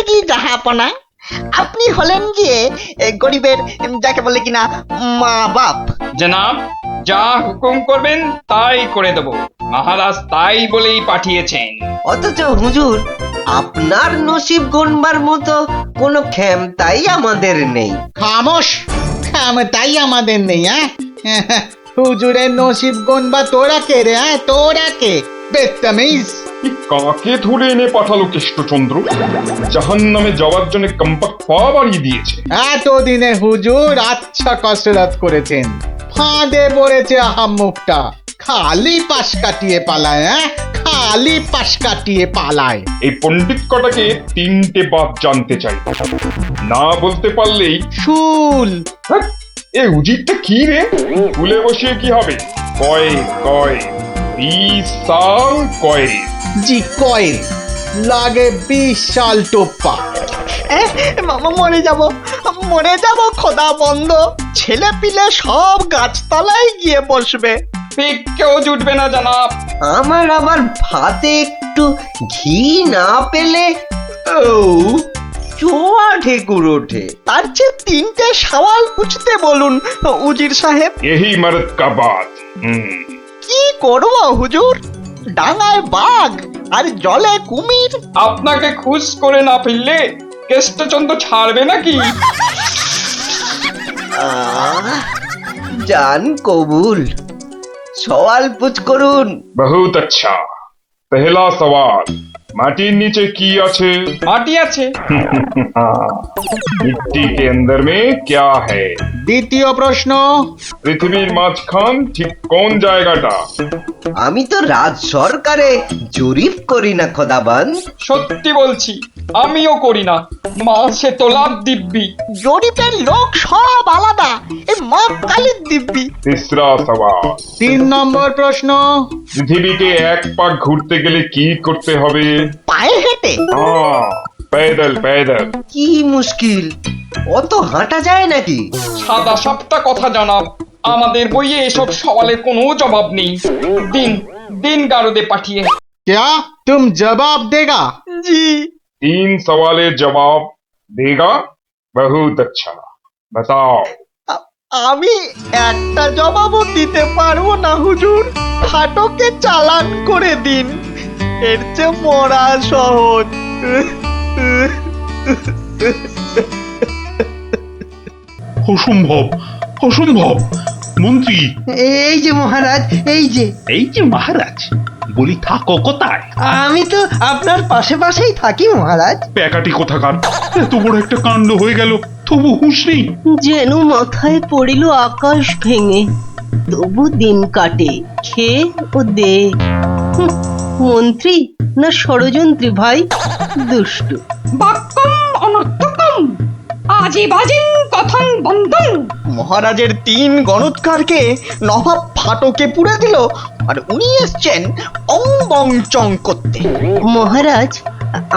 কি জাহাপনা, আপনি হলেন গিয়ে গরিবের যাকে বলে কিনা মা বাপ। জনাব, যা হুকুম করবেন তাই করে দেব। মহারাজ তাই বলেই পাঠিয়েছেন। অথচ হুজুর, আপনার নসিব গণবার মতো কোনো ক্ষমতাই আমাদের নেই। খামোশ, তাই আমাদের নেই। হুজুরের নসিব গনবা তোরা কে রে? তোরা কে? বেত্তামিজ। কাকে ধরে এনে পাঠালো কৃষ্ণচন্দ্র? জাহান্নামে যাওয়ার জন্য কম্পাক পা বাড়িয়ে দিয়েছে। এতদিনে হুজুর আচ্ছা কসরত করেছেন, ফাঁদে পড়েছে আহাম্মুকটা। খালি পাশ কাটিয়ে পালায়, খালি পাশ কাটিয়ে পালায়। এই পণ্ডিত কটাকে তিনটে বাপ জানতে চাই, না বলতে পারলেই শুল। হ্যাঁ, এ উজিরটা কি রে? ভুলে বসিয়ে কি হবে? কয় কয় 20 সাল কয়। জি কয়েন লাগে 20 সাল টোপ্পা। মরে যাব খোদা বন্ধ। ছেলে পিলে সব গাছতলায় গিয়ে বসবে। ঠিক কেউ জুটবে না জনাব। আমার আবার ভাতে একটু ঘি না পেলে চোয়া ঠেকুর ওঠে। তার চেয়ে তিনটে সওয়াল পুছতে বলুন উজির সাহেব। यही मर्द का बात। কি করব হুজুর? ডাঙায় বাঘ আর জলে কুমির। আপনাকে খুশ করে না ফেললে কৃষ্ণচন্দ্র ছাড়বে নাকি? জান কবুল, সওয়াল পুছ করুন। बहुत अच्छा। पहला सवाल, माटिर नीचे की আছে? মাটি আছে। मिट्टी के अंदर में क्या है? দ্বিতীয় প্রশ্ন, পৃথিবীর মাঝখান ঠিক কোন জায়গাটা? আমি তো রাজ সরকারে জরিপ করি না খোদাবান। সত্যি বলছি, আমিও করি না। মাসে তোলার দিব্যি। জরিপের লোক সব আলাদা। এই মা কালীর দিব্যি। तीसरा सवाल, 3 নম্বর প্রশ্ন, পৃথিবীকে এক পাক ঘুরতে গেলে কি করতে হবে? পায়ে হেঁটে। হ্যাঁ, पैदल पैदल। কি মুশকিল, অত হাঁটা যায় নাকি? সাদা সাপটা কথা জানাব, আমাদের বইয়ে এসব সওয়ালের কোনো জবাব নেই। দিন দিন গারদে পাঠিয়ে। क्या तुम जवाब देगा? জি। 3 सवालेर जवाब देगा? बहुत अच्छा, बताओ। আমি একটা জবাবও দিতে পারবো না হুজুর। ফাটকে চালান করে দিন, এর চেয়ে মরা সহজ। অসম্ভব, অসম্ভব। মন্ত্রী, এই যে মহারাজ, এই যে মহারাজ, বলি থাকো কোথায়? আমি তো আপনার পাশে পাশেই থাকি মহারাজ। প্যাকাটি কোথাকার, এত বড় একটা কাণ্ড হয়ে গেল, তবু হুঁশ নেই। যেন মাথায় পড়িল আকাশ ভেঙে, তবু দিন কাটে খেয়ে ও দে। মন্ত্রী না ষড়যন্ত্রী ভাই, দুষ্টু। বাক্যম অনর্থকম আজীবাজিন কথন বন্ধন। মহারাজের 3 গণৎকারকে নবাব ফাটকে পুড়ে দিল, আর উনি এসছেন অং বং চং করতে। মহারাজ,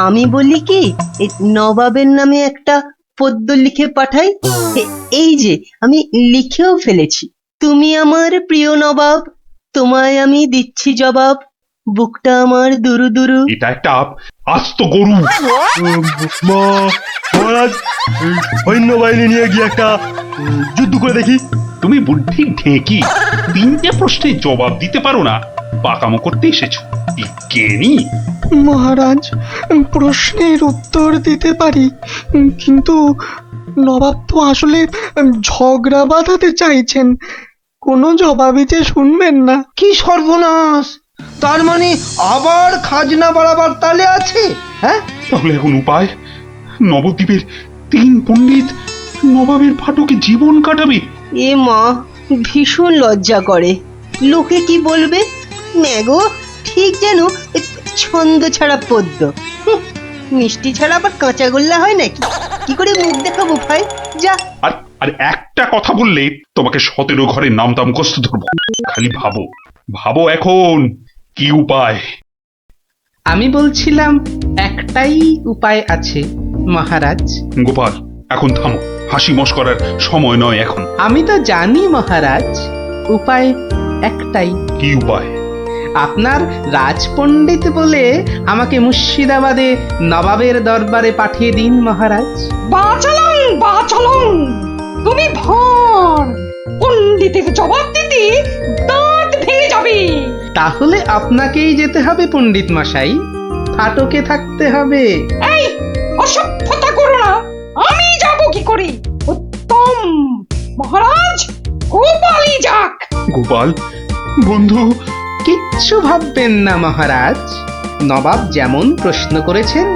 আমি বলি কি, এই নবাবের নামে একটা পদ্য লিখে পাঠাই। এই যে আমি লিখেও ফেলেছি। তুমি আমার প্রিয় নবাব, তোমায় আমি দিচ্ছি জবাব, বুকটা আমার দুরু দুরু। এটা একটা আস্ত গরু। মহারাজ, সৈন্যবাহিনী নিয়ে গিয়ে একটা যুদ্ধ করে দেখি। তুমি বুদ্ধি ঢেকি, 3টে প্রশ্নের জবাব দিতে পারো না, পাকামো করতে এসেছো। বিজ্ঞানী মহারাজ, প্রশ্নের উত্তর দিতে পারি, কিন্তু নবাব তো আসলে ঝগড়া বাঁধাতে চাইছেন। কোনো জবাবই যে শুনবেন না। কি সর্বনাশ! তার মানে আবার খাজনা বাড়াবার তালে আছে? হ্যাঁ, তাহলে এখন উপায়? নবদ্বীপের 3 পণ্ডিত নবাবের ফাটকে জীবন কাটাবে। এ মা, ভীষণ লজ্জা করে। লোকে কি বলবে? ম্যাগো, ঠিক যেন ছন্দ ছাড়া পদ্য। মিষ্টি ছাড়া আবার কাঁচা গোল্লা হয় নাকি? কি করে মুখ দেখাবো ভাই? যা। আর একটা কথা বললে তোমাকে 17 ঘরের নাম দাম কষ্ট ধরবো। খালি ভাবো, ভাবো এখন কি উপায়। আমি বলছিলাম একটাই উপায় আছে মহারাজ। গোপাল, এখন থামো, হাসি মশকরার সময় নয় এখন। আমি তো জানি মহারাজ, উপায় একটাই। কি উপায়? আপনার রাজপণ্ডিত বলে আমাকে মুর্শিদাবাদে নবাবের দরবারে পাঠিয়ে দিন মহারাজ। বাঁচালাম বাঁচালাম, তুমি ভর পণ্ডিতের জবাব দিতে দাঁত ভেঙে যাবে। তাহলে আপনাকেই যেতে হবে পণ্ডিত মশাই, ফাটকে থাকতে হবে। এই অসভ্যতা করো না, আমি যাব কি করে? উত্তম, মহারাজ গোপালই যাক। গোপাল বন্ধু, কিচ্ছু ভাববেন না মহারাজ, নবাব যেমন প্রশ্ন করেছেন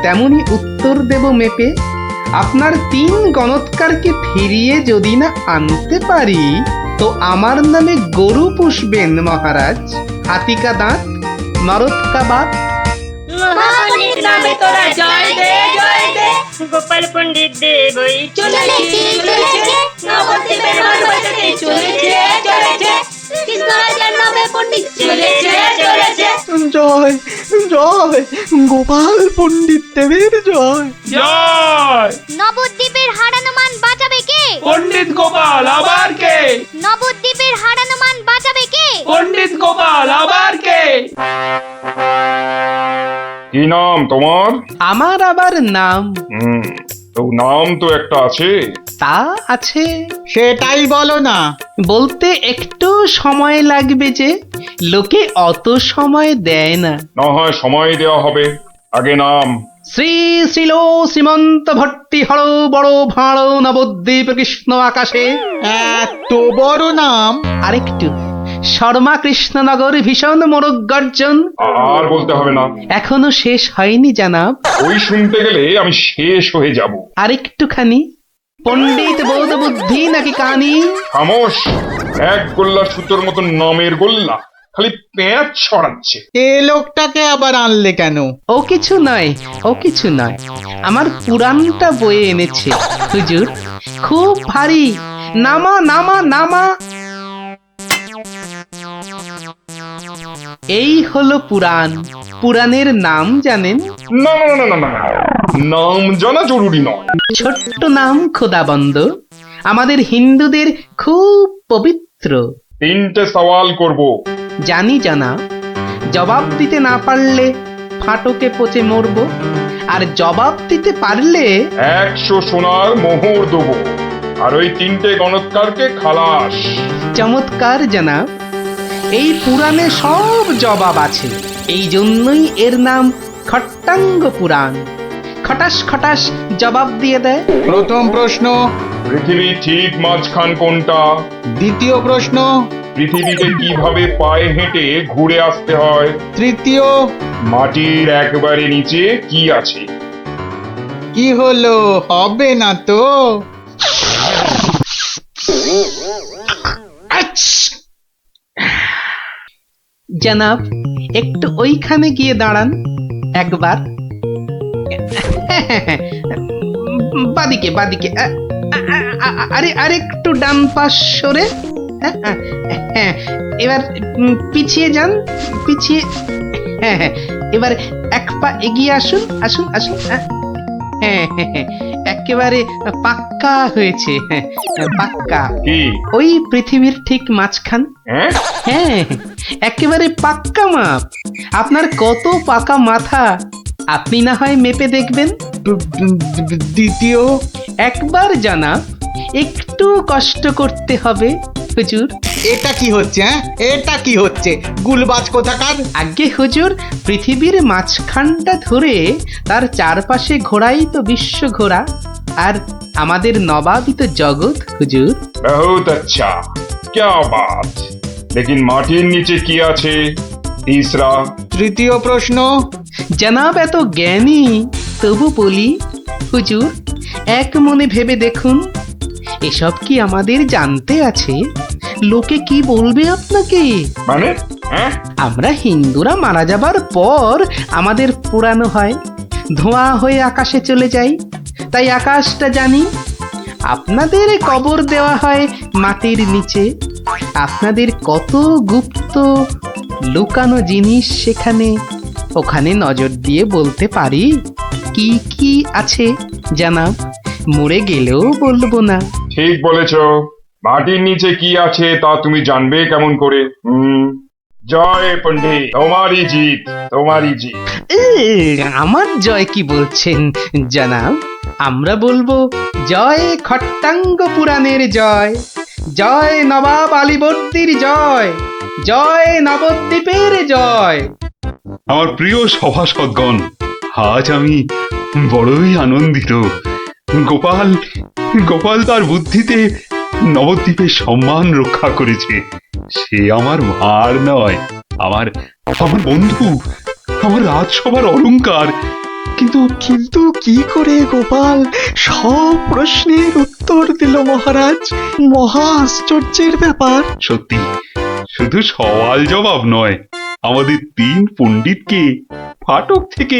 তেমনি উত্তর দেব মেপে। আপনার 3 গণৎকারকে ফিরিয়ে যদি না আনতে পারি তো আমার নামে গরু পুষবেন মহারাজ, হাতিকা দাঁত, মারতকা বাপ। মহাপণ্ডিত নামে তোরা জয় দে জয় দে, গোপাল পণ্ডিত দেবই চলেছে চলেছে, নবদ্বীপের মান বাঁচাতে চলেছে চলেছে, কৃষ্ণরাজার নামে পণ্ডিত চলেছে চলেছে। জয় জয় গোপাল পণ্ডিত দেবের জয়। জয় নবদ্বীপের হারানো মান বাঁচাবে কে? পণ্ডিত গোপাল, আবার কে? নবদ্বীপের হারানো মান বাঁচাবে কে? পণ্ডিত গোপাল, আবার কে? কি নাম তোমার? আমার আবার নাম? তো নাম তো একটা আছে। তা আছে, সেটাই বলো না। বলতে একটু সময় লাগবে যে, লোকে অত সময় দেয় না। না হয় সময় দেওয়া হবে, আগে নাম। শ্রী শ্রীল শ্রীমন্ত ভট্টি হর বড় ভাঁড় নবদ্বীপ কৃষ্ণ আকাশে। এত বড় নাম? আরেকটু, শর্মা কৃষ্ণনগর ভীষণ মোরগ গর্জন। আর বলতে হবে না, এখনো শেষ হয়নি জানাব। ওই শুনতে গেলে আমি শেষ হয়ে যাব। আরেকটুখানি, পণ্ডিত বোধ বুদ্ধি নাকি কানি? খামোশ, এক গোল্লা সুতোর মতো নামের গোল্লা, খালি পেঁচ ছড়াচ্ছে। এ লোকটাকে আবার আনলে কেন? ও কিছু নয়, ও কিছু নয়, আমার পুরাণটা বয়ে এনেছে হুজুর, খুব ভারী। নামা নামা নামা। এই হলো পুরাণ। পুরাণের নাম জানেন? না না না না না না, নাম জানা জরুরি নয়। ছোট্ট নাম খোদাবন্দ, আমাদের হিন্দুদের খুব পবিত্র। 3টে সওয়াল করব। জানি জানা, জবাব দিতে না পারলে ফাটকে পচে মরব, আর জবাব দিতে পারলে 100 সোনার মোহর দেবো, আর ওই 3টে গণৎকারকে খালাস। চমৎকার জানাব, এই পুরাণে সব জবাব আছে, এই জন্যই এর নাম খট্টাঙ্গ পুরাণ। খটাস খটাস জবাব দিয়ে দেয়। প্রথম প্রশ্ন, পৃথিবী ঠিক মাঝখান কোনটা? দ্বিতীয় প্রশ্ন, পৃথিবীতে কিভাবে পায়ে হেঁটে ঘুরে আসতে হয়? তৃতীয়, মাটির একবারে নিচে কি আছে? কি হলো, হবে না তো? জানাব, একটু ওইখানে গিয়ে দাঁড়ান একবার। বাদিকে বাদিকে, আরে আরেকটু ডান পাশ সরে। এবার পিছিয়ে যান, পিছিয়ে। এবার এক পা এগিয়ে আসুন, আসুন আসুন। একেবারে পাক্কা হয়েছে, পাক্কা। কি? ওই পৃথিবীর ঠিক মাঝখান। হ্যাঁ, একেবারে পাক্কা মাপ। আপনার কত পাকা মাথা, আপনি না হয় মেপে দেখবেন। দ্বিতীয়, একবার জানাব, একটু কষ্ট করতে হবে হুজুর। এটা কি হচ্ছে? এটা কি হচ্ছে? গুলবাজ কোথাকার। আগে হুজুর, পৃথিবীর মাঝখানটা ধরে তার চারপাশে ঘোরাই তো বিশ্ব ঘোরা, আর আমাদের নবাবই তো জগৎ হুজুর। বহুত আচ্ছা, क्या बात। लेकिन মাটির নিচে কি আছে? তিসরা। তৃতীয় প্রশ্ন, জানাব এত জ্ঞানী, তবু বলি হুজুর, এক মনে ভেবে দেখুন, এসব কি আমাদের জানতে আছে? লোকে কি বলবে আপনাকে? মানে আমরা হিন্দুরা মারা যাবার পর আমাদের পোড়ানো হয়, ধোঁয়া হয়ে আকাশে চলে যাই, তাই আকাশটা জানি। আপনাদের কবর দেওয়া হয় মাটির নিচে, আপনাদের কত গুপ্ত লুকানো জিনিস সেখানে, ওখানে নজর দিয়ে বলতে পারি কি কি আছে জানাব, মরে গেলেও বলবো না। ঠিক বলেছ, মাটির নিচে কি আছে তা তুমি জানবে কেমন করে? জয় পণ্ডিত, তোমারই জিত, তোমারই জিত। আমার জয় কি বলছেন জনাব? আমরা বলবো জয় খট্টাঙ্গ পুরাণের জয়, জয় নবাব আলীবর্দীর জয়, জয় নবদ্বীপের জয়। আমার প্রিয় সভাসদগণ, আজ আমি বড়ই আনন্দিত। গোপাল গোপাল তার বুদ্ধিতে নবদ্বীপের সম্মান রক্ষা করেছে। সে আমার ভার নয়, আমার আমার বন্ধু, আমার রাজসভার অলংকার। কিন্তু কিন্তু কি করে গোপাল সব প্রশ্নের উত্তর দিল মহারাজ? মহা আশ্চর্যের ব্যাপার। সত্যি শুধু সওয়াল জবাব নয়, আমাদের 3 পণ্ডিতকে ফাটক থেকে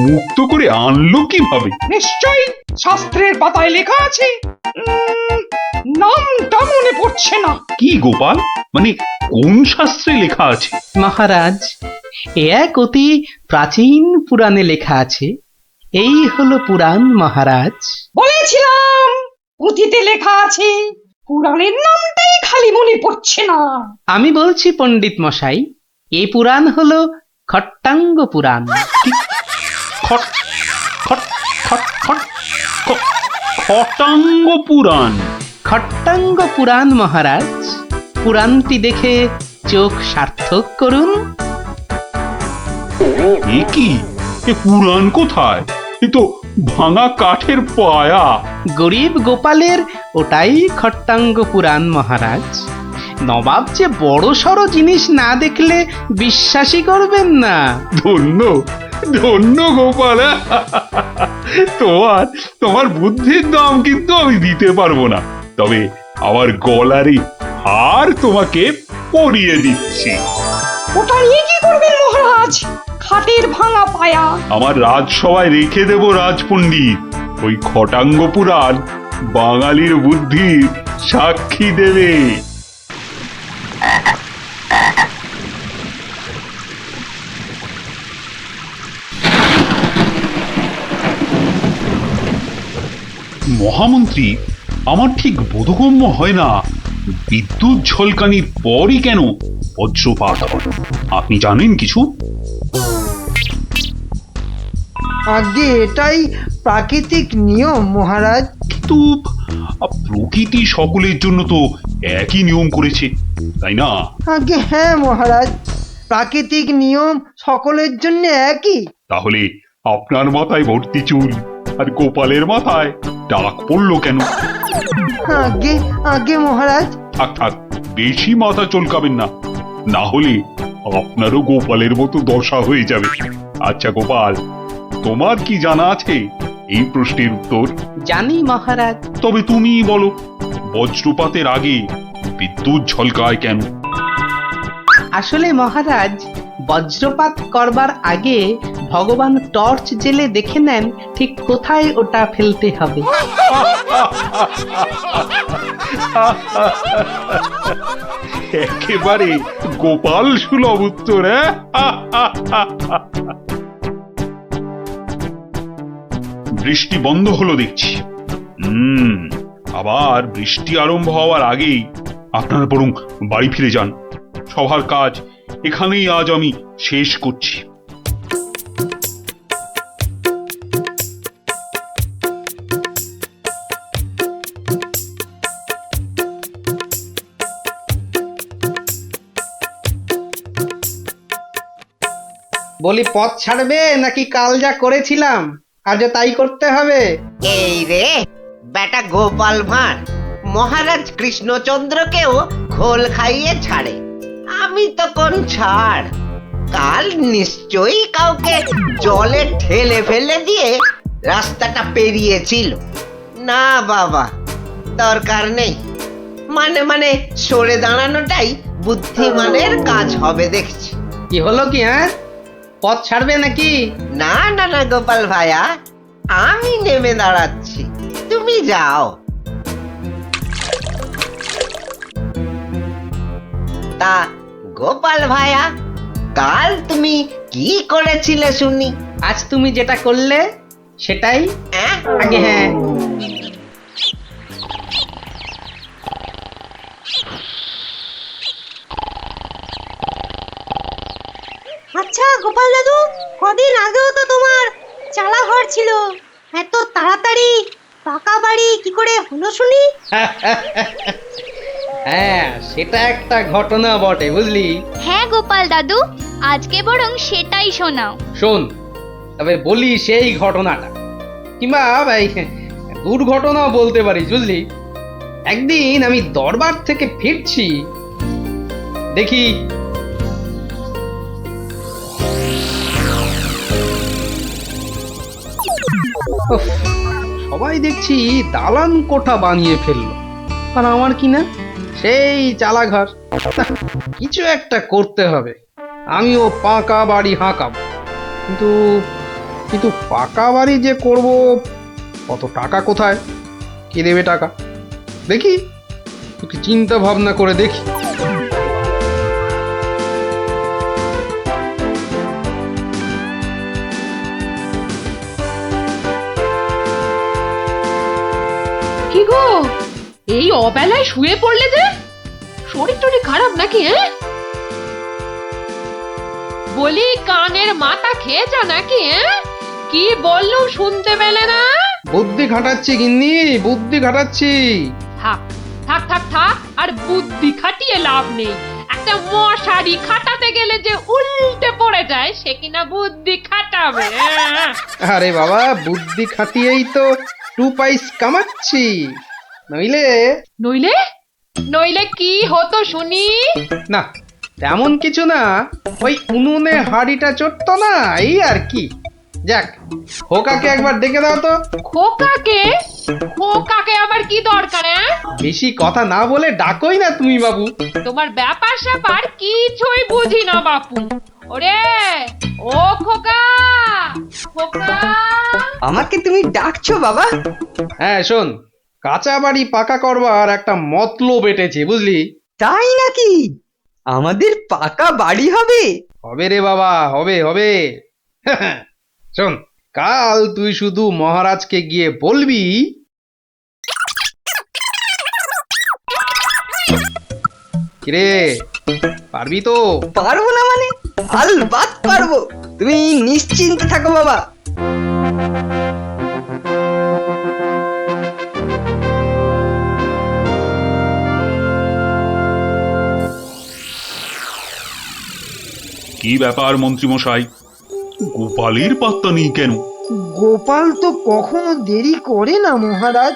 মুক্ত করে আনলো কিভাবে? নিশ্চয়ই শাস্ত্রের পাতায় লেখা আছে। নামটা মনে পড়ছে না। কি গোপাল, মানে কোন শাস্ত্রে লেখা আছে? মহারাজ, এ এক অতি প্রাচীন পুরাণে লেখা আছে। এই হলো পুরাণ মহারাজ। বলেছিলাম পুঁথিতে লেখা আছে, পুরাণের নামটাই খালি মনে পড়ছে না। আমি বলছি পণ্ডিত মশাই, এই পুরাণ হলো খট্টাঙ্গ পুরাণ। খট খট খট খট খ- খটাঙ্গ পুরাণ। খট্টাঙ্গ পুরাণ মহারাজ। পুরাণটি দেখে চোখ সার্থক করুন। এ কি, এ পুরাণ কোথায়? এ তো ভাঙা কাঠের পায়া। গরিব গোপালের ওটাই খট্টাঙ্গ পুরাণ মহারাজ। নবাব যে বড় সড়ো জিনিস না দেখলে বিশ্বাসই করবেন না। ধন্য ধন্য গোপাল। তোমার তোমার বুদ্ধির দাম কিন্তু আমি দিতে পারবো না, তবে আমার গলারই হার তোমাকে পরিয়ে দিচ্ছি। ওটা নিয়ে কি করবেন মহারাজ? খাটের ভাঙা পায়া। আমার রাজসভায় রেখে দেব রাজপণ্ডিত। ওই খটাঙ্গ পুরাণ বাঙালির বুদ্ধির সাক্ষী দেবে। মহামন্ত্রী, আমার ঠিক বোধগম্য হয় না, বিদ্যুৎ ঝলকানির পরই কেন বজ্রপাত হয়? আপনি জানেন কিছু? আগে এটাই প্রাকৃতিক নিয়ম মহারাজ। কিন্তু প্রকৃতি সকলের জন্য তো একই নিয়ম করেছে, তাই না? আগে হ্যাঁ মহারাজ, প্রাকৃতিক নিয়ম সকলের জন্য একই। তাহলে আপনার মাথায় ভর্তি চুল আর গোপালের মাথায় টাক পড়লো কেন? আগে আগে মহারাজ। থাক থাক, বেশি মাথা চলকাবেন না, না হলে আপনারও গোপালের মতো দশা হয়ে যাবে। আচ্ছা গোপাল, তোমার কি জানা আছে এই প্রশ্নের উত্তর? জানি মহারাজ। তবে তুমি বলো, বজ্রপাতের আগে বিদ্যুৎ ঝলকায় কেন? আসলে মহারাজ, বজ্রপাত করবার আগে ভগবান টর্চ জেলে দেখে নেন ঠিক কোথায় ওটা ফেলতে হবে। একেবারে গোপাল সুলভ উত্তর। বৃষ্টি বন্ধ হলো দেখছি। আবার বৃষ্টি আরম্ভ হওয়ার আগেই আপনারা বরং বাড়ি ফিরে যান। সবার কাজ এখানেই আজ আমি শেষ করছি। বলি, পথ ছাড়বে নাকি কাল যা করেছিলাম আজও তাই করতে হবে? এই রে বেটা গোপাল ভাঁড়, মহারাজ কৃষ্ণচন্দ্রকেও খোল খাইয়ে ছাড়ে, আমি তো কোন ছাড়। কাল নিশ্চয়ই কাউকে জলে ঠেলে ফেলে দিয়ে রাস্তাটা পেরিয়েছিল। না বাবা, দরকার নেই। মানে সরে দাঁড়ানোটাই বুদ্ধিমানের কাজ হবে দেখছি। কি হলো কি? হ্যাঁ, পথ ছাড়বে নাকি? না না না গোপাল ভাইয়া, আমি নেমে দাঁড়াচ্ছি, তুমি যাও। তা গোপাল ভাইয়া, কাল তুমি কি করেছিলে শুনি? আজ তুমি যেটা করলে সেটাই আগে। হ্যাঁ, কদিন আগেও তো তোমার চালা ঘর ছিল, এত তাড়াতাড়ি পাকা বাড়ি কি করে হলো শুনি? হ্যাঁ, সেটা একটা ঘটনা বটে, বুঝলি? হ্যাঁ গোপাল দাদু, আজকে বরং সেটাই শোনাও। শোন, তবে বলি সেই ঘটনাটা, কিংবা এই দুর্ঘটনাও বলতে পারিস, বুঝলি? একদিন আমি দরবার থেকে ফিরছি, দেখি উফ, সবাই দেখছি দালান কোঠা বানিয়ে ফেললো, আর আমার কি না সেই চালাঘর। কিছু একটা করতে হবে, আমিও পাকা বাড়ি হাঁকাবো। কিন্তু কিন্তু পাকা বাড়ি যে করব, কত টাকা কোথায়, কে দেবে টাকা? দেখি একটু চিন্তা ভাবনা করে দেখি। কি গো, এই অবেলায় শুয়ে পড়লে যে? শরীর টরীর খারাপ নাকি? বলি কানের মাথা খেয়েছ নাকি? কি বললুম শুনতে পেলে না? বুদ্ধি খাটাচ্ছি গিন্নি, বুদ্ধি খাটাচ্ছি। থাক থাক থাক থাক, আর বুদ্ধি খাটিয়ে লাভ নেই। একটা মশারি খাটাতে গেলে যে উল্টে পড়ে যায়, সে কিনা বুদ্ধি খাটাবে? আরে বাবা, বুদ্ধি খাটিয়েই তো 2 পয়সা কামাচ্ছি, নইলে নইলে নইলে কি হতো শুনি? না, তেমন কিছু না, ওই উনুনে হাড়িটা চড়তো না, এই আর কি। যাক, খোকাকে একবার ডেকে দাও তো। খোকাকে? খোকাকে আবার কি দরকার? বেশি কথা না বলে ডাকোই না তুমি বাবু। তোমার ব্যাপার স্যাপার কিছুই বুঝি না বাপু। ওরে ও খোকা, খোকা! আমাকে তুমি ডাকছো বাবা? হ্যাঁ শোন, কাঁচা বাড়ি পাকা করবার একটা মতলব এটেছে, বুঝলি? তাই নাকি? আমাদের পাকা বাড়ি হবে? হবে রে বাবা, হবে হবে। শোন, কাল তুই শুধু মহারাজকে গিয়ে বলবি, কিরে পারবি তো? পারবো না মানে? আলবাত পারবো, তুমি নিশ্চিন্তে থাকো বাবা। কি ব্যাপার মন্ত্রীমশাই, গোপালের পাত্তা নেই কেন? গোপাল তো কখনো দেরি করে না মহারাজ,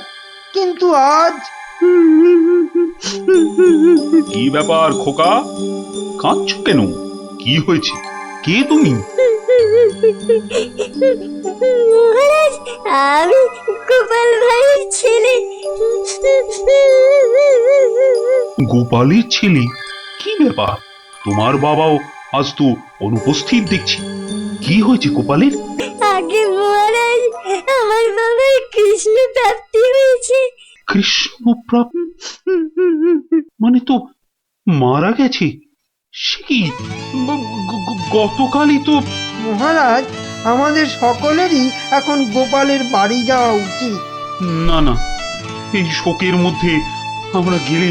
কিন্তু আজ কি ব্যাপার খোকা, কাঁদছো কেন? কি হয়েছে? কে তুমি? মহারাজ, আমি গোপাল ভাইয়ের ছেলে। গোপালের ছেলে? কি ব্যাপার, তোমার বাবাও আজ তো অনুপস্থিত দেখছি। কি হয়েছে গোপালের? আগে মহারাজ, আমার বাবার কৃষ্ণ প্রাপ্তি হয়েছে। কৃষ্ণ প্রাপ্তি মানে তো মারা গেছে? সে কি, গতকালই তো। মহারাজ, আমাদের সকলেরই এখন গোপালের বাড়ি যাওয়া উচিত। না না, এই শোকের মধ্যে আমরা গেলে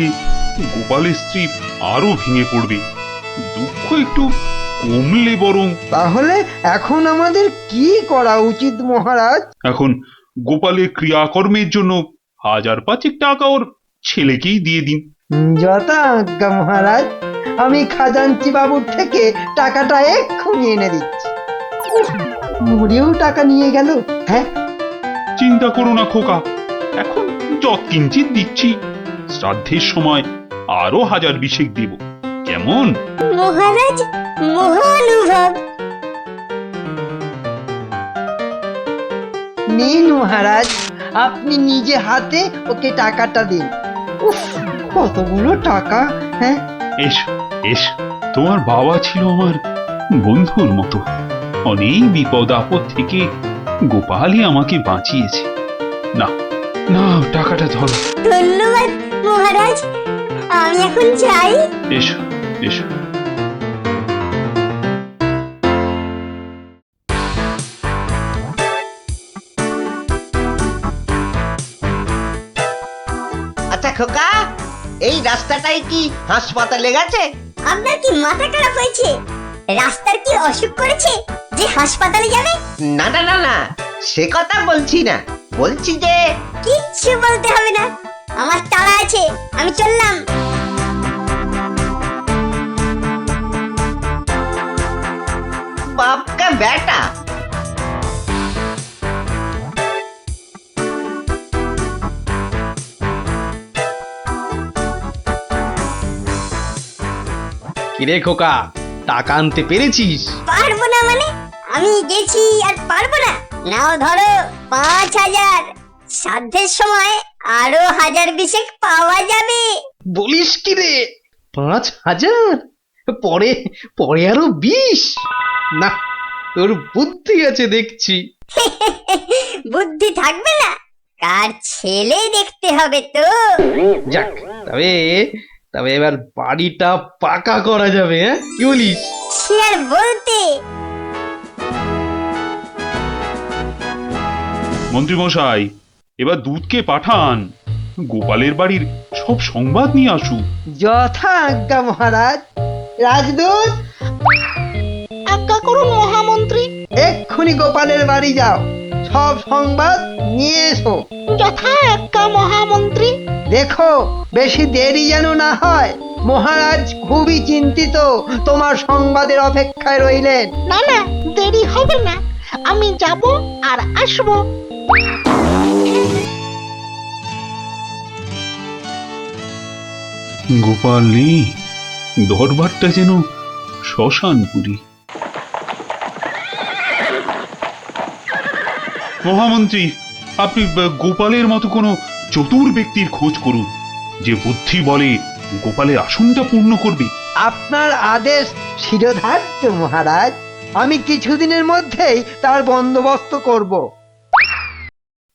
গোপালের স্ত্রী আরো ভেঙে পড়বে। দুঃখ একটু কমলে বরং। তাহলে এখন আমাদের কি করা উচিত মহারাজ? এখন গোপালের ক্রিয়াকর্মের জন্য 1000 টাকা ওর ছেলেকেই দিয়ে দিন। যথা আজ্ঞা মহারাজ, আমি খাজাঞ্চি বাবুর থেকে টাকাটা এক্ষুনি এনে দিচ্ছি। উফ, মরেও টাকা নিয়ে গেল। হ্যাঁ, চিন্তা করো না খোকা, এখন যৎকিঞ্চিৎ দিচ্ছি, শ্রাদ্ধের সময় আরো 1000 দেব, কেমন? মহারাজ, মহানুভব। নিন মহারাজ, আপনি নিজে হাতে ওকে টাকাটা দিন। উফ, কতগুলো টাকা! হ্যাঁ, এসো এসো, তোমার বাবা ছিল আমার বন্ধুর মতো, অনেক বিপদ আপদ থেকে গোপালই আমাকে বাঁচিয়েছে। না না, টাকাটা ধরো। ধন্যবাদ মহারাজ, আমি এখন যাই। এসো এসো। আচ্ছা খোকা, এই রাস্তাটাই কি হাসপাতালে গেছে? আপনার কি মাথা খারাপ হয়েছে? রাস্তার কি অসুখ করেছে যে যে হাসপাতালে যাবে? না না না না, সে কথা বলছি না, বলছি যে কিচ্ছু বলতে হবে না, আমার তাড়া আছে, আমি চললাম। বাপ কা বেটা। কিরে খোকা, টাকা আনতে পেরেছিস? পারবো না মানে? আমি গেছি আর পারবো না? নাও ধরো 5,000, সাধ্যের সময় আরো 1,000 পাওয়া যাবে। বলিস কি রে, 5,000? পরে পরে আরো 20? না, তোর বুদ্ধি আছে দেখছি। বুদ্ধি থাকবে না? কার ছেলে দেখতে হবে তো। যাক, তবে তবে এবার বাড়িটা পাকা করা যাবে, হ্যাঁ কি বলিস? সে আর বলতে। মন্ত্রী মশাই, এবার দুধকে পাঠান, গোপালের বাড়ির সব সংবাদ নিয়ে আসুক। যথা আজ্ঞা মহারাজ। রাজদূত, আজ্ঞা করুন মহামন্ত্রী। এক্ষুনি গোপালের বাড়ি যাও, সব সংবাদ নিয়ে এসো। যথা আজ্ঞা মহামন্ত্রী। দেখো বেশি দেরি যেন না হয়, মহারাজ খুবই চিন্তিত, তোমার সংবাদের অপেক্ষায় রইলেন। না না, দেরি হবে না, আমি যাব আর আসবো। গোপাল নেই, দরবারটা যেন শ্মশানপুরী। মহামন্ত্রী, আপনি গোপালের মতো কোনো চতুর ব্যক্তির খোঁজ করুন, যে বুদ্ধি বলে গোপালের আসনটা পূর্ণ করবে। আপনার আদেশ শিরোধার্য মহারাজ, আমি কিছুদিনের মধ্যেই তার বন্দোবস্ত করব।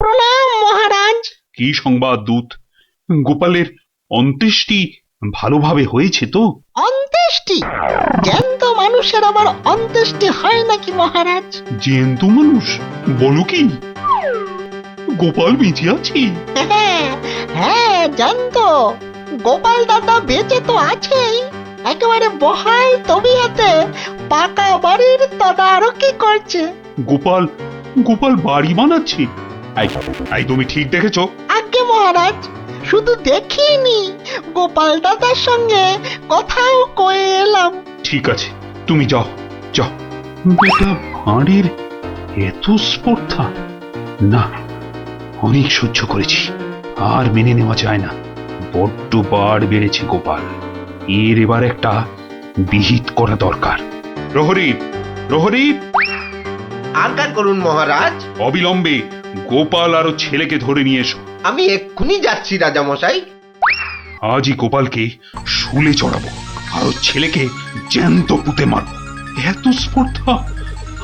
প্রণাম মহারাজ। কি সংবাদ দূত? গোপালের অন্ত্যেষ্টি ভালোভাবে হয়েছে তো? অন্ত্যেষ্টি? জ্যান্ত মানুষের আবার অন্ত্যেষ্টি হয় নাকি মহারাজ? জ্যান্ত মানুষ? বলো কি? গোপাল বেঁচে আছে? হ্যাঁ হ্যাঁ, জ্যান্ত। গোপাল দাদা বেঁচে তো আছেই, একেবারে বহাল তবিয়তে পাকা বাড়ির তদারকি করছে। গোপাল গোপাল বাড়ি বানাচ্ছে? এই তুমি ঠিক দেখেছো? আজ্ঞে মহারাজ, শুধু দেখিনি, গোপাল দাদার সঙ্গে কথাও কয়ে এলাম। ঠিক আছে, তুমি যাও যাও। বেটা ভাঁড়ের এত স্পর্ধা? না, অনেক সহ্য করেছি, আর মেনে নেওয়া যায় না। বড্ড বাড় বেড়েছে গোপাল, এর এবার একটা বিহিত করা দরকার। প্রহরী, প্রহরী! আজ্ঞা করুন মহারাজ। অবিলম্বে গোপাল আর ওর ছেলেকে ধরে নিয়ে এসো। আমি এক্ষুনি যাচ্ছি রাজামশাই। আজই গোপালকে শুলে চড়াবো, আর ওর ছেলেকে জ্যান্ত পুঁতে মারবো। এত স্পর্ধা!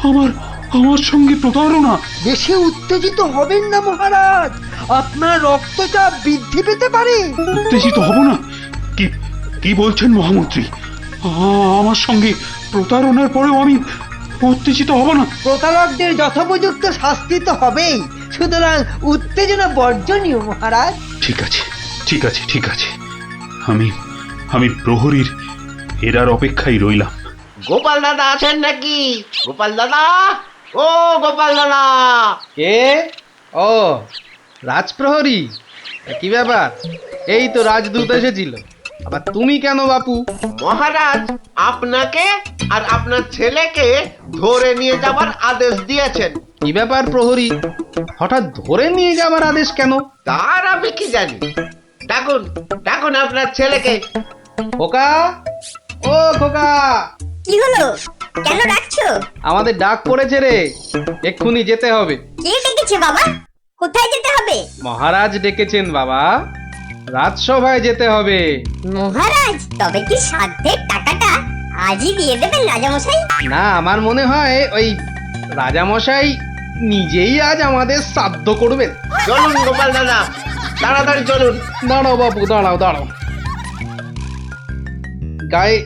আমার আমার সঙ্গে প্রতারণা! বেশি উত্তেজিত হবেন না মহারাজ, আপনার রক্তচাপ বৃদ্ধি পেতে পারে। উত্তেজিত হব না? কি কি বলছেন মহামন্ত্রী? আমার সঙ্গে প্রতারণার পরেও আমি উত্তেজিত হব না? প্রতারকদের যথোপযুক্ত শাস্তি তো হবেই, সুতরাং উত্তেজনা বর্জনীয় মহারাজ। ঠিক আছে, ঠিক আছে, ঠিক আছে, আমি আমি প্রহরীর এরার অপেক্ষায় রইলাম। গোপাল দাদা আছেন নাকি? গোপাল দাদা, ও গোপাল দাদা। কে? ও, রাজপ্রহরী, কি ব্যাপার? এই তো রাজদূত এসেছিল, আবার তুমি কেন বাপু? মহারাজ আপনাকে আর আপনার ছেলেকে ধরে নিয়ে যাবার আদেশ দিয়েছেন। কি ব্যাপার প্রহরী, হঠাৎ ধরে নিয়ে যাবার আদেশ কেন? তার আমি কি জানি। ডাকুন ডাকুন আপনার ছেলেকে। খোকা, ও খোকা! কি হলো? কেন ডাকছো? আমাদের ডাক পড়েছে রে, এক্ষুনি যেতে হবে। কে ডেকেছে বাবা? কোথায় যেতে হবে? মহারাজ ডেকেছেন বাবা, রাজসভায় যেতে হবে। মহারাজ, তবে কি সাধ্যের টাকাটা আজই দিয়ে দেবেন রাজামশাই? না, আমার মনে হয় ওই রাজামশাই নিজেই আজ আমাদের শ্রাদ্ধ করবেন। চলুন গোপাল দাদা, তাড়াতাড়ি চলুন। দাঁড়াও বাপু, দাঁড়াও দাঁড়াও, গায়ে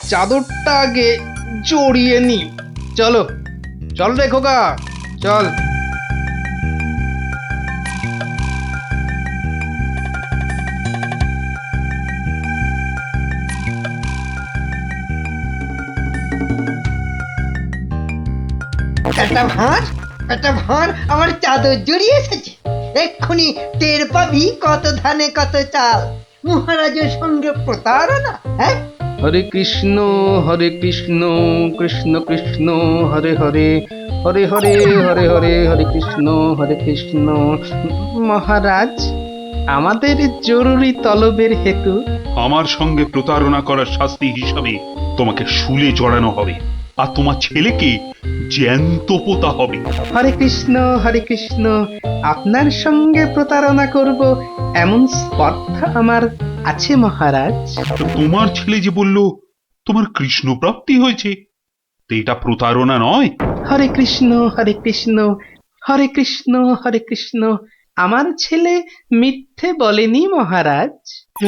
চাদরটা আগে জড়িয়ে নি। চলো, চল রে খোকা, চল। একটা ভাঁড় আমার চাদর জড়িয়ে এসেছে। এক্ষুনি টের পাবি কত ধানে কত চাল। মহারাজের সঙ্গে প্রতারণা, হ্যাঁ? হরে কৃষ্ণ কৃষ্ণ কৃষ্ণ হরে হরে হরে হরে হরে হরে হরে কৃষ্ণ। মহারাজ, আমাদের জরুরি তলবের হেতু আমার সঙ্গে প্রতারণা করার শাস্তি হিসাবে তোমাকে শুলে চড়ানো হবে, আর তোমার ছেলেকে জ্যান্ত পোতা হবে। হরে কৃষ্ণ, আপনার সঙ্গে প্রতারণা করব এমন স্পর্ধা আমার আছে মহারাজ। তো তোমার ছেলে যে বলল তোমার কৃষ্ণ প্রাপ্তি হয়েছে, তো এটা প্রতারণা নয়? হরে কৃষ্ণ হরে কৃষ্ণ, আমার ছেলে মিথ্যে বলেনি মহারাজ।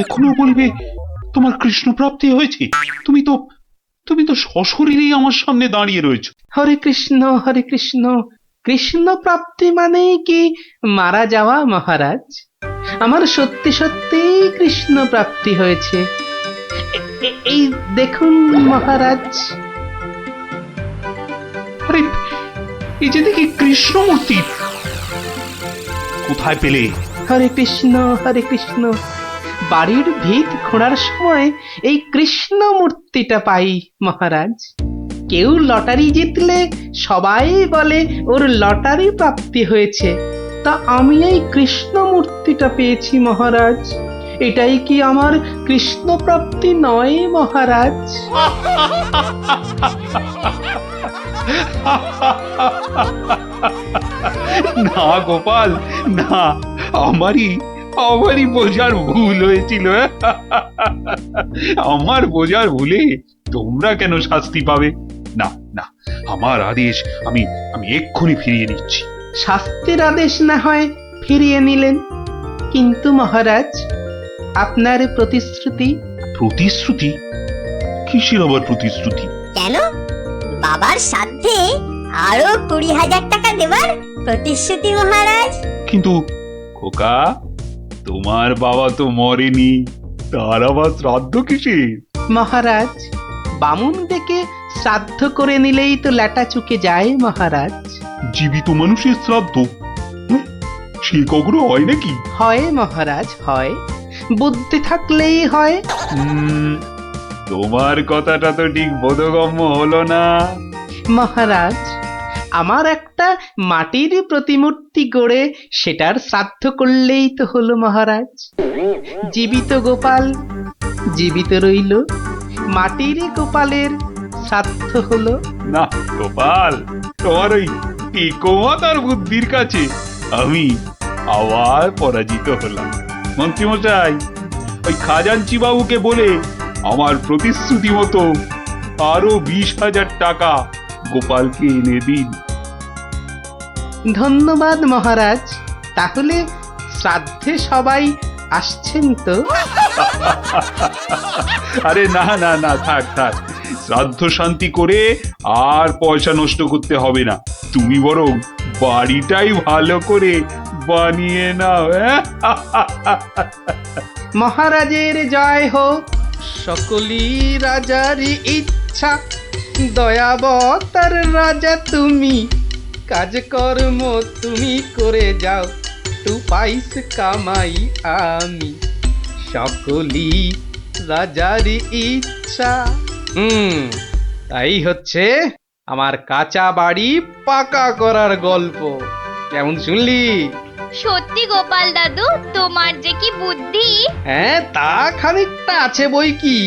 এখনো বলবে তোমার কৃষ্ণ প্রাপ্তি হয়েছে? তুমি তো সশরীরেই আমার সামনে দাঁড়িয়ে রয়েছো। হরে কৃষ্ণ, কৃষ্ণ প্রাপ্তি মানে কি মারা যাওয়া মহারাজ? আমার সত্যি সত্যি কৃষ্ণ প্রাপ্তি হয়েছে। এই দেখুন মহারাজ। আরে, এই যে দেখি কৃষ্ণ মূর্তি, কোথায় পেলে? হরে কৃষ্ণ, বাড়ির ভিত খোঁড়ার সময় এই কৃষ্ণ মূর্তিটা পাই মহারাজ। কেউ লটারি জিতলে সবাই বলে ওর লটারি প্রাপ্তি হয়েছে, তা আমি এই কৃষ্ণ মূর্তিটা পেয়েছি মহারাজ। এটাই কি আমার কৃষ্ণ প্রাপ্তি নয় মহারাজ? না গোপাল, না, আমারই বোঝার ভুল হয়েছিল। আমার বোঝার ভুলে তোমরা কেন শাস্তি পাবে? না না, আমার আদেশ আমি এক্ষুনি ফিরিয়ে নিচ্ছি। শাস্তির আদেশ না হয় ফিরিয়ে নিলেন, কিন্তু মহারাজ আপনার প্রতিশ্রুতি? প্রতিশ্রুতি? কিসের আবার প্রতিশ্রুতি? কেন? বাবার সাথে আরো 20,000 টাকা দেবার প্রতিশ্রুতি মহারাজ। কিন্তু খোকা, তোমার বাবা তো মরেনি, তার আবার শ্রাদ্ধ কিসের? মহারাজ, বামুন ডেকে শ্রাদ্ধ করে নিলেই তো ল্যাটা চুকে যায় মহারাজ। জীবিত মানুষের শ্রাদ্ধ সে কখনো হয় নাকি? হয় মহারাজ, হয়। বুদ্ধি থাকলেই হয়। তোমার কথাটা তো ঠিক বোধগম্য হলো না মহারাজ। আমার একটা মাটির প্রতিমূর্তি গড়ে সেটার শ্রাদ্ধ করলেই তো হলো মহারাজ। জীবিত গোপাল জীবিত রইল, মাটির গোপালের শ্রাদ্ধ হলো। না গোপাল, তোমার ওই টিকোমাতার বুদ্ধির কাছে আমি আবার পরাজিত হলাম। মন্ত্রীমশাই, ওই খাজাঞ্চি বাবুকে বলে আমার প্রতিশ্রুতি মতো আরো 20,000 টাকা গোপালকে এনে দিন। ধন্যবাদ মহারাজ। তাহলে শ্রাদ্ধে সবাই আসছেন তো? আরে না না না, থাক থাক, শ্রাদ্ধ শান্তি করে আর পয়সা নষ্ট করতে হবে না। তুমি বরং বাড়িটাই ভালো করে বানিয়ে নাও। মহারাজের জয় হোক। সকলি রাজারই ইচ্ছা, দয়াবতার রাজা তুমি। কাজকর্ম তুমি করে যাও, তু পাইস কামাই আমি। সকলি রাজারই ইচ্ছা। তাই হচ্ছে আমার কাঁচা বাড়ি পাকা করার গল্প। কেমন শুনলি? সত্যি গোপাল দাদু, তোমার যে কি বুদ্ধি! হ্যাঁ, তা খানিকটা আছে বই কি।